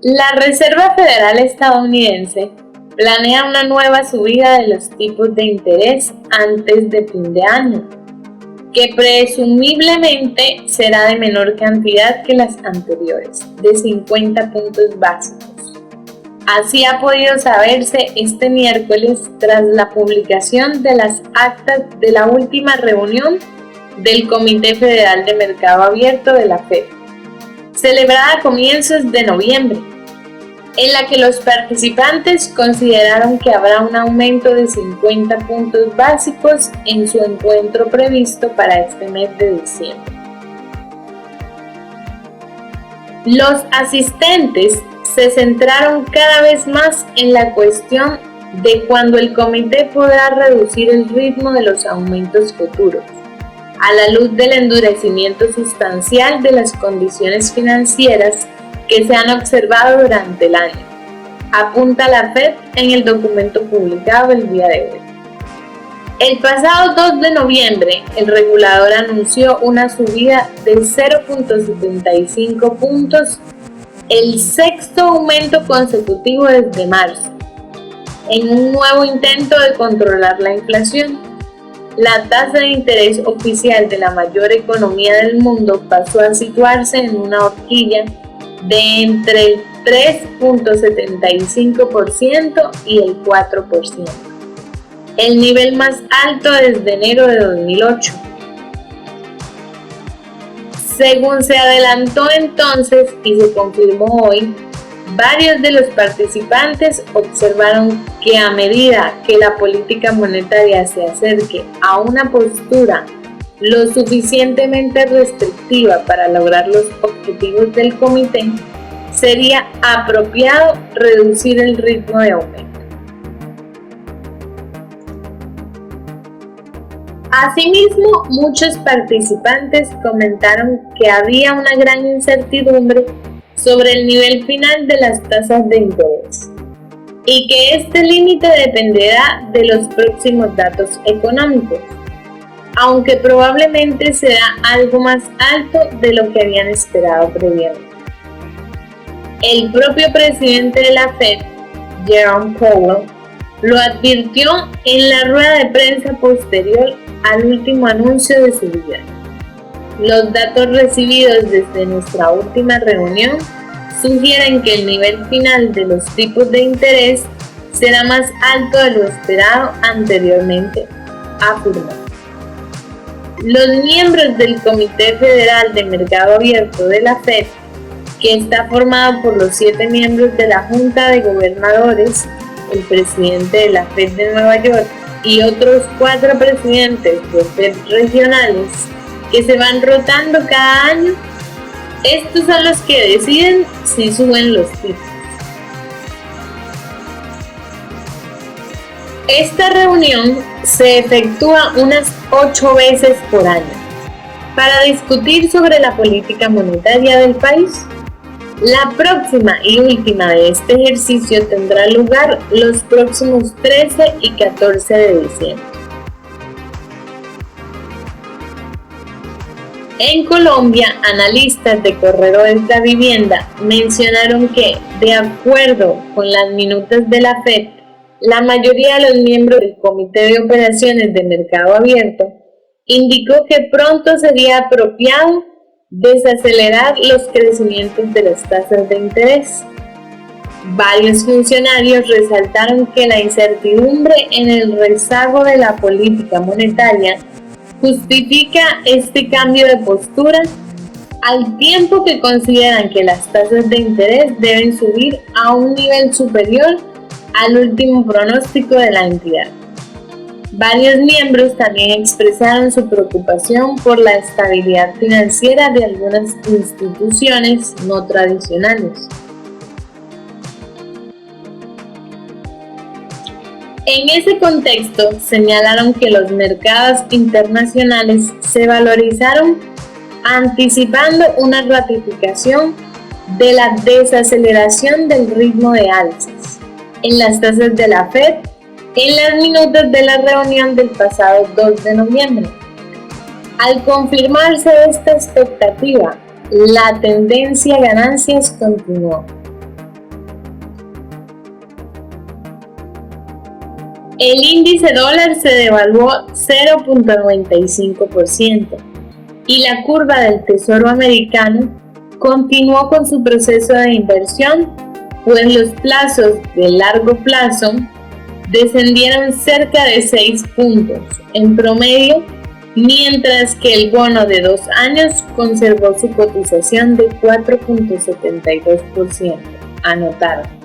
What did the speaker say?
La Reserva Federal estadounidense planea una nueva subida de los tipos de interés antes de fin de año, que presumiblemente será de menor cantidad que las anteriores, de 50 puntos básicos. Así ha podido saberse este miércoles tras la publicación de las actas de la última reunión del Comité Federal de Mercado Abierto de la Fed, celebrada a comienzos de noviembre, en la que los participantes consideraron que habrá un aumento de 50 puntos básicos en su encuentro previsto para este mes de diciembre. Los asistentes se centraron cada vez más en la cuestión de cuándo el comité podrá reducir el ritmo de los aumentos futuros, a la luz del endurecimiento sustancial de las condiciones financieras que se han observado durante el año, apunta la Fed en el documento publicado el día de hoy. El pasado 2 de noviembre, el regulador anunció una subida de 0.75 puntos, el sexto aumento consecutivo desde marzo, en un nuevo intento de controlar la inflación. La tasa de interés oficial de la mayor economía del mundo pasó a situarse en una horquilla de entre el 3.75% y el 4%, el nivel más alto desde enero de 2008. Según se adelantó entonces y se confirmó hoy, varios de los participantes observaron que a medida que la política monetaria se acerque a una postura lo suficientemente restrictiva para lograr los objetivos del comité, sería apropiado reducir el ritmo de aumento. Asimismo, muchos participantes comentaron que había una gran incertidumbre sobre el nivel final de las tasas de interés y que este límite dependerá de los próximos datos económicos, aunque probablemente será algo más alto de lo que habían esperado previamente. El propio presidente de la Fed, Jerome Powell, lo advirtió en la rueda de prensa posterior al último anuncio de subida. Los datos recibidos desde nuestra última reunión sugieren que el nivel final de los tipos de interés será más alto de lo esperado anteriormente, afirmó. Los miembros del Comité Federal de Mercado Abierto de la Fed, que está formado por los 7 miembros de la Junta de Gobernadores, el presidente de la Fed de Nueva York y otros 4 presidentes de Fed regionales que se van rotando cada año, estos son los que deciden si suben los tipos. Esta reunión se efectúa unas 8 veces por año para discutir sobre la política monetaria del país. La próxima y última de este ejercicio tendrá lugar los próximos 13 y 14 de diciembre. En Colombia, analistas de corredores de vivienda mencionaron que, de acuerdo con las minutas de la Fed, la mayoría de los miembros del Comité de Operaciones de Mercado Abierto indicó que pronto sería apropiado desacelerar los crecimientos de las tasas de interés. Varios funcionarios resaltaron que la incertidumbre en el rezago de la política monetaria justifica este cambio de postura, al tiempo que consideran que las tasas de interés deben subir a un nivel superior al último pronóstico de la entidad. Varios miembros también expresaron su preocupación por la estabilidad financiera de algunas instituciones no tradicionales. En ese contexto, señalaron que los mercados internacionales se valorizaron anticipando una ratificación de la desaceleración del ritmo de alzas en las tasas de la Fed en las minutas de la reunión del pasado 2 de noviembre. Al confirmarse esta expectativa, la tendencia a ganancias continuó. El índice dólar se devaluó 0.95% y la curva del Tesoro americano continuó con su proceso de inversión, pues los plazos de largo plazo descendieron cerca de 6 puntos en promedio, mientras que el bono de 2 años conservó su cotización de 4.72%. Anotaron.